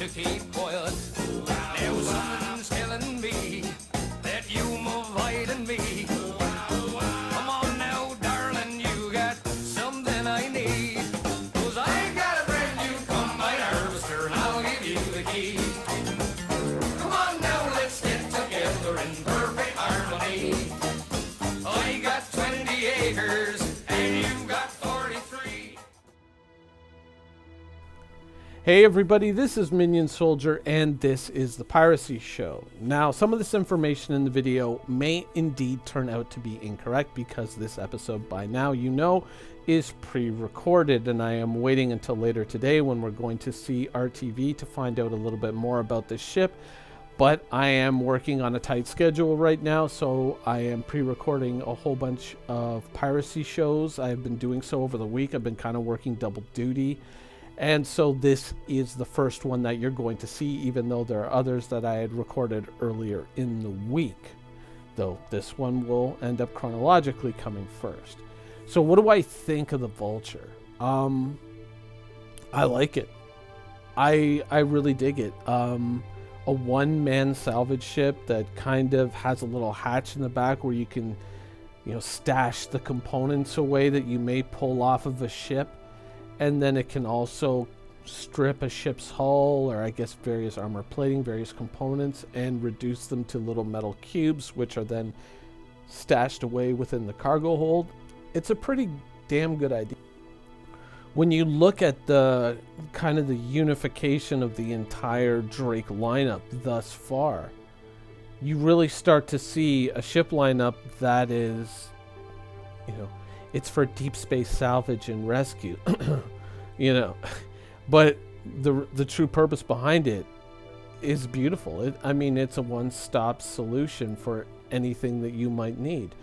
to keep quiet. Now something's telling me that you're avoiding me. Come on now, darling, you got something I need. 'Cause I got a brand new combine harvester and I'll give you the key. Come on now, let's get together in perfect harmony. I got 20 acres and you've got 43. Hey everybody, this is Minion Soldier and this is the Piracy Show. Now, some of this information in the video may indeed turn out to be incorrect because this episode, by now you know, is pre-recorded, and I am waiting until later today when we're going to see RTV to find out a little bit more about this ship. But I am working on a tight schedule right now, so I am pre-recording a whole bunch of piracy shows. I've been doing so over the week. I've been kind of working double duty. And so this is the first one that you're going to see, even though there are others that I had recorded earlier in the week. Though this one will end up chronologically coming first. So what do I think of the Vulture? I like it. I really dig it. A one-man salvage ship that kind of has a little hatch in the back where you can, stash the components away that you may pull off of a ship. And then it can also strip a ship's hull, or I guess various armor plating, various components, and reduce them to little metal cubes, which are then stashed away within the cargo hold. It's a pretty damn good idea. When you look at the kind of the unification of the entire Drake lineup thus far, you really start to see a ship lineup that is, it's for deep space salvage and rescue, but the true purpose behind it is beautiful. It's a one-stop solution for anything that you might need.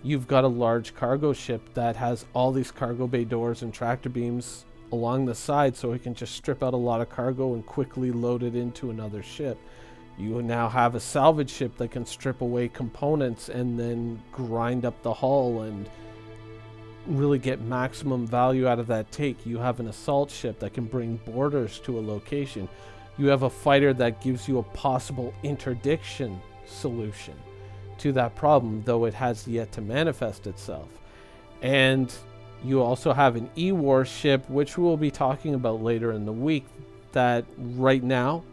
You've got a large cargo ship that has all these cargo bay doors and tractor beams along the side, so it can just strip out a lot of cargo and quickly load it into another ship. You now have a salvage ship that can strip away components and then grind up the hull and really get maximum value out of that take. You have an assault ship that can bring boarders to a location. You have a fighter that gives you a possible interdiction solution to that problem, though it has yet to manifest itself. And you also have an E-War ship, which we'll be talking about later in the week, that right now,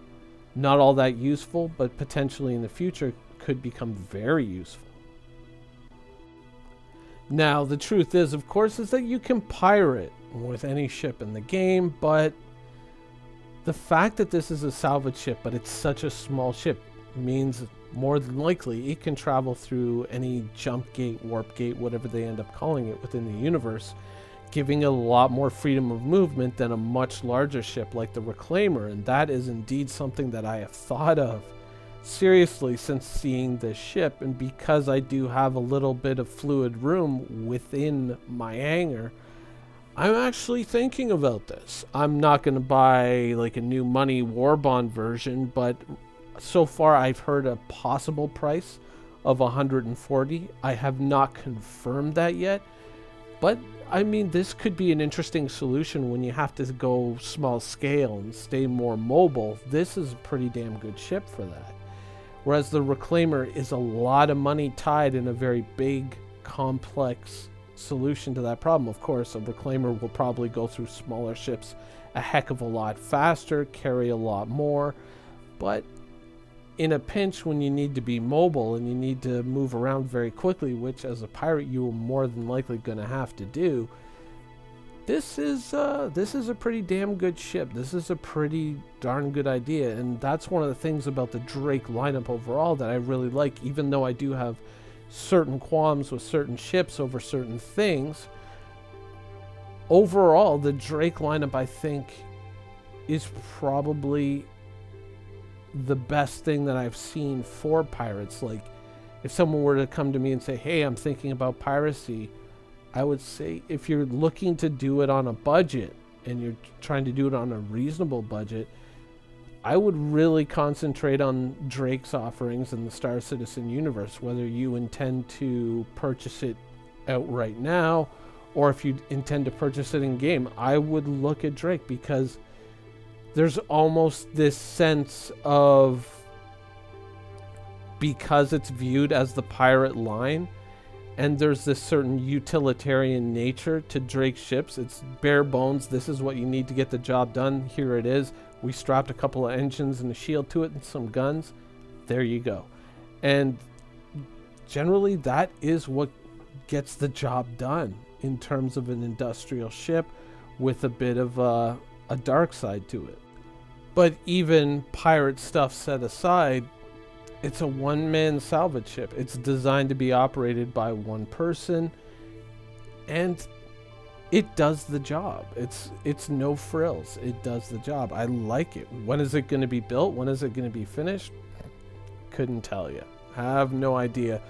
not all that useful, but potentially in the future could become very useful. Now, the truth is, of course, is that you can pirate with any ship in the game, but the fact that this is a salvage ship, but it's such a small ship, means more than likely it can travel through any jump gate, warp gate, whatever they end up calling it within the universe, giving a lot more freedom of movement than a much larger ship like the Reclaimer. And that is indeed something that I have thought of seriously since seeing this ship. And because I do have a little bit of fluid room within my hangar, I'm actually thinking about this. I'm not going to buy like a new money war bond version, but so far I've heard a possible price of 140. I have not confirmed that yet, but this could be an interesting solution when you have to go small scale and stay more mobile. This is a pretty damn good ship for that. Whereas the Reclaimer is a lot of money tied in a very big, complex solution to that problem. Of course, a Reclaimer will probably go through smaller ships a heck of a lot faster, carry a lot more, but in a pinch when you need to be mobile and you need to move around very quickly, which as a pirate you are more than likely going to have to do, this is a pretty damn good ship. This is a pretty darn good idea, and that's one of the things about the Drake lineup overall that I really like. Even though I do have certain qualms with certain ships over certain things, overall the Drake lineup I think is probably the best thing that I've seen for pirates. Like, if someone were to come to me and say, hey, I'm thinking about piracy, I would say if you're looking to do it on a budget and you're trying to do it on a reasonable budget, I would really concentrate on Drake's offerings in the Star Citizen universe, whether you intend to purchase it outright now or if you intend to purchase it in game. I would look at Drake because there's almost this sense of, because it's viewed as the pirate line, and there's this certain utilitarian nature to Drake's ships. It's bare bones. This is what you need to get the job done. Here it is. We strapped a couple of engines and a shield to it and some guns. There you go. And generally that is what gets the job done in terms of an industrial ship with a bit of a dark side to it. But even pirate stuff set aside, it's a one-man salvage ship. It's designed to be operated by one person, and it does the job. It's no frills. It does the job. I like it. When is it going to be built? When is it going to be finished? Couldn't tell you. Have no idea.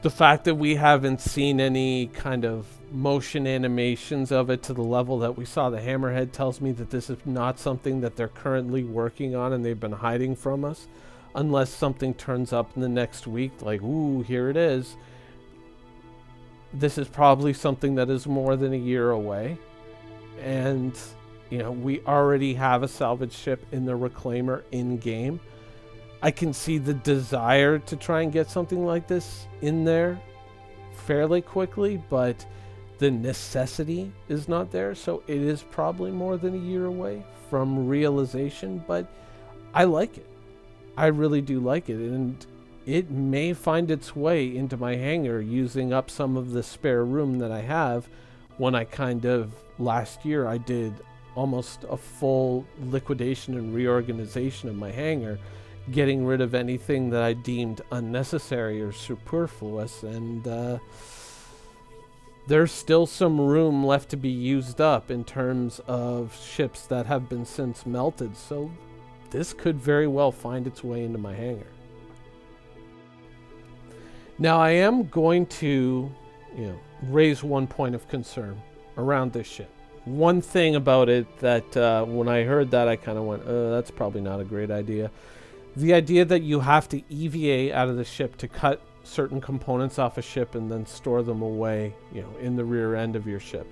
The fact that we haven't seen any kind of motion animations of it to the level that we saw the Hammerhead tells me that this is not something that they're currently working on and they've been hiding from us. Unless something turns up in the next week, like, ooh, here it is. This is probably something that is more than a year away. And, you know, we already have a salvage ship in the Reclaimer in-game. I can see the desire to try and get something like this in there fairly quickly, but the necessity is not there. So it is probably more than a year away from realization, but I like it. I really do like it, and it may find its way into my hangar using up some of the spare room that I have. When I last year I did almost a full liquidation and reorganization of my hangar, getting rid of anything that I deemed unnecessary or superfluous, and there's still some room left to be used up in terms of ships that have been since melted, so this could very well find its way into my hangar. Now I am going to, raise one point of concern around this ship. One thing about it that when I heard that I kind of went, that's probably not a great idea. The idea that you have to EVA out of the ship to cut certain components off a ship and then store them away, in the rear end of your ship.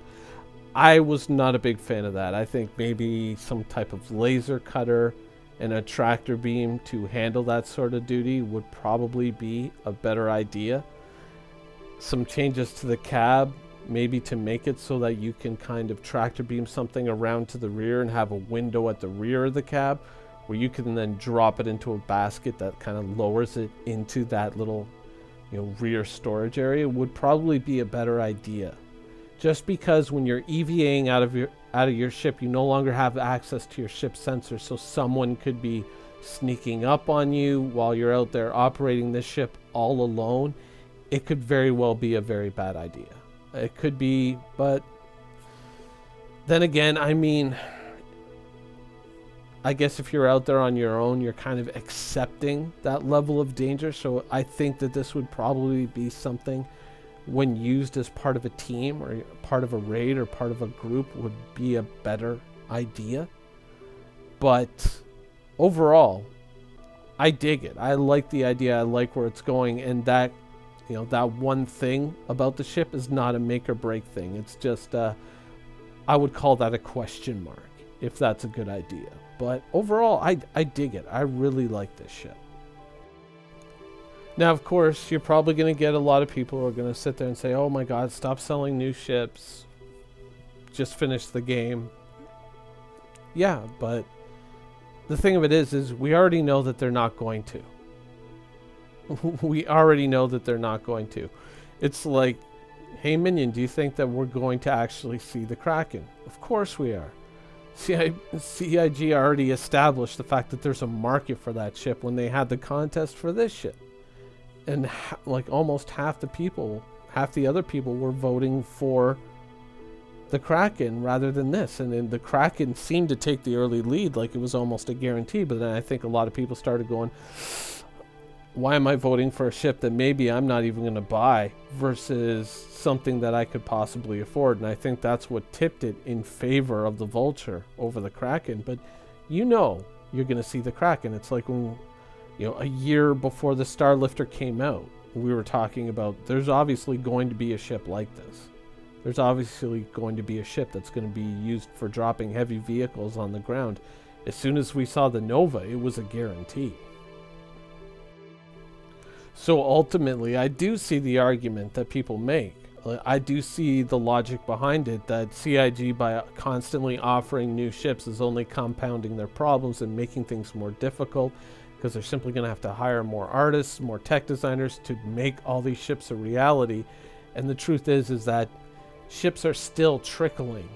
I was not a big fan of that. I think maybe some type of laser cutter and a tractor beam to handle that sort of duty would probably be a better idea. Some changes to the cab, maybe to make it so that you can kind of tractor beam something around to the rear and have a window at the rear of the cab where you can then drop it into a basket that kind of lowers it into that little, rear storage area would probably be a better idea. Just because when you're EVAing out of your ship, you no longer have access to your ship sensor, so someone could be sneaking up on you while you're out there operating this ship all alone. It could very well be a very bad idea. It could be, but then again, I mean, I guess if you're out there on your own, you're kind of accepting that level of danger, so I think that this would probably be something when used as part of a team or part of a raid or part of a group would be a better idea. But overall, I dig it. I like the idea. I like where it's going. And that, that one thing about the ship is not a make or break thing. It's just, I would call that a question mark, if that's a good idea. But overall, I dig it. I really like this ship. Now, of course, you're probably going to get a lot of people who are going to sit there and say, oh my God, stop selling new ships. Just finish the game. Yeah, but the thing of it is we already know that they're not going to. We already know that they're not going to. It's like, hey Minion, do you think that we're going to actually see the Kraken? Of course we are. CIG already established the fact that there's a market for that ship when they had the contest for this ship. And like almost half the other people were voting for the Kraken rather than this. And then the Kraken seemed to take the early lead like it was almost a guarantee. But then I think a lot of people started going, why am I voting for a ship that maybe I'm not even going to buy versus something that I could possibly afford? And I think that's what tipped it in favor of the Vulture over the Kraken. But you're going to see the Kraken. It's like when, a year before the Starlifter came out, we were talking about there's obviously going to be a ship like this. There's obviously going to be a ship that's going to be used for dropping heavy vehicles on the ground. As soon as we saw the Nova, it was a guarantee. So ultimately, I do see the argument that people make. I do see the logic behind it, that CIG, by constantly offering new ships, is only compounding their problems and making things more difficult, because they're simply going to have to hire more artists, more tech designers to make all these ships a reality. And the truth is that ships are still trickling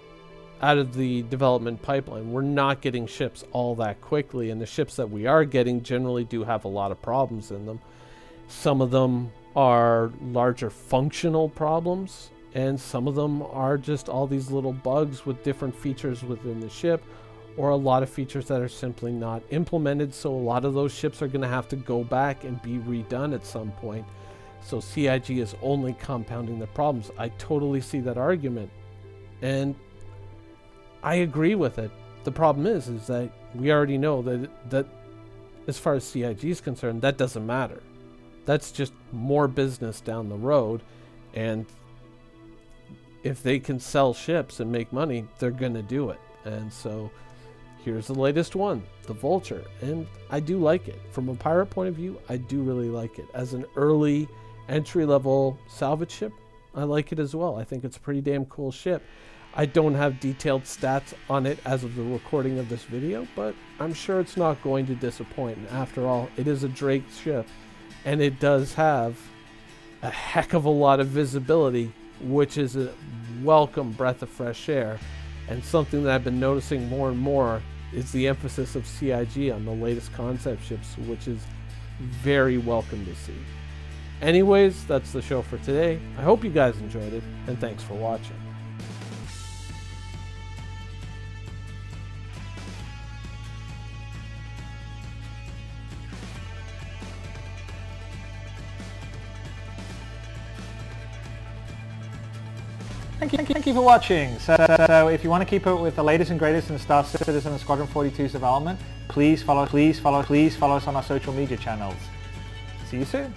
out of the development pipeline. We're not getting ships all that quickly, and the ships that we are getting generally do have a lot of problems in them. Some of them are larger functional problems, and some of them are just all these little bugs with different features within the ship, or a lot of features that are simply not implemented. So a lot of those ships are going to have to go back and be redone at some point. So CIG is only compounding the problems. I totally see that argument, and I agree with it. The problem is that we already know that as far as CIG is concerned, that doesn't matter. That's just more business down the road, and if they can sell ships and make money, they're going to do it. And so here's the latest one, the Vulture, and I do like it. From a pirate point of view, I do really like it. As an early entry-level salvage ship, I like it as well. I think it's a pretty damn cool ship. I don't have detailed stats on it as of the recording of this video, but I'm sure it's not going to disappoint. And after all, it is a Drake ship, and it does have a heck of a lot of visibility, which is a welcome breath of fresh air. And something that I've been noticing more and more is the emphasis of CIG on the latest concept ships, which is very welcome to see. Anyways, that's the show for today. I hope you guys enjoyed it, and thanks for watching. Thank you for watching. So if you want to keep up with the latest and greatest in Star Citizen and Squadron 42's development, please follow us on our social media channels. See you soon.